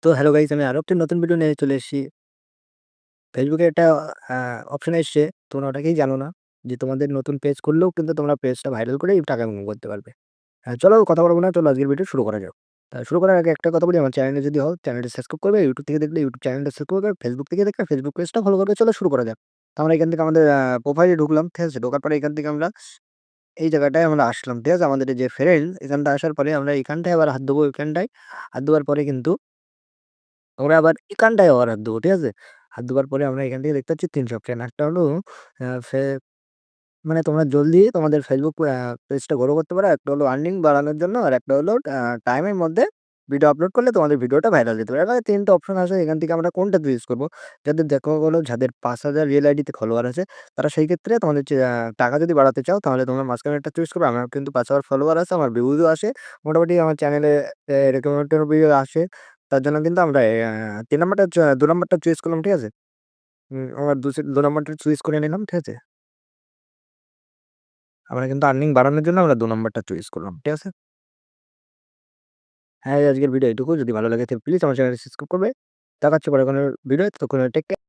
তো hello guys, আমি আরো একটা নতুন ভিডিও নিয়ে চলে এসেছি। ফেসবুকে একটা আ অপশন এসছে, তোমরা ওটাকেই জানো না। যে তোমাদের নতুন পেজ খুললেও কিন্তু তোমরা পেজটা ভাইরাল করে টাকা ইনকাম করতে পারবে। চলো কথা বলব না, চলো আজকের ভিডিও শুরু করা যাক। শুরু করার আগে একটা কথা বলি, আমার চ্যানেলে যদি হও চ্যানেলটা সাবস্ক্রাইব করবে, ইউটিউব থেকে দেখলে ইউটিউব চ্যানেলটা সাবস্ক্রাইব করবে, ফেসবুক থেকে দেখলে ফেসবুক পেজটা ফলো করবে। চলো শুরু করা যাক। তো আমরা এখান থেকে আমাদের প্রোফাইলে ঢুকলাম, ঠিক আছে? ঢোকার পরে এখান থেকে আমরা এই জায়গাটায় আমরা আসলাম, ঠিক আছে? আমাদের এই যে ফ্রেন্ড, এখানটায় আসার পরে আমরা এখানটায় আবার হাত দেবো, এখানটায়। হাত দেওয়ার পরে কিন্তু আমরা আবার এখানটায় আবার হাত দেবো, ঠিক আছে? হাত দেওয়ার পরে আমরা এখান থেকে দেখতে পাচ্ছি ৩ টা অপশন। একটা হলো আ ফে মানে তোমরা জলদি তোমাদের Facebook পেজটা গ্রো করতে পারো। একটা হলো আর্নিং বাড়ানোর জন্য, আর একটা হলো টাইমের মধ্যে ভিডিও আপলোড করলে তোমাদের ভিডিওটা ভাইরাল যেতে পারে। এখানে ৩ টা অপশন আছে। এখান থেকে আমরা কোনটা চুজ করব? যাদের দেখা গেলো যাদের ৫,০০০ রিয়েল আইডিতে ফলোয়ার আছে, তারা সেই ক্ষেত্রে তোমাদের টাকা যদি বাড়াতে চাও তাহলে তোমরা মাঝখানে একটা চুজ করবে। আমার কিন্তু ৫,০০০ ফলোয়ার আছে, আমার ভিউজও আসে। মোটামুটি আমার চ্যানেলে রেকমেন্ডেড ভিউ আসে। তার জন্য কিন্তু আমরা ৩ নাম্বারটা ২ নাম্বারটা চুজ করলাম, ঠিক আছে? আমরা ২ নাম্বারটা চুজ করে নিলাম, ঠিক আছে? আমরা কিন্তু আর্নিং বাড়ানোর জন্য আমরা ২ নাম্বারটা চয়েস করলাম। ঠিক আছে? হ্যাঁ, আজকের ভিডিও এটুকু। যদি ভালো লাগে তাহলে প্লিজ আমার চ্যানেলটি সাবস্ক্রাইব করবে। দেখা হচ্ছে পরে কোনো ভিডিওতে। ততক্ষণ টেক কেয়ার।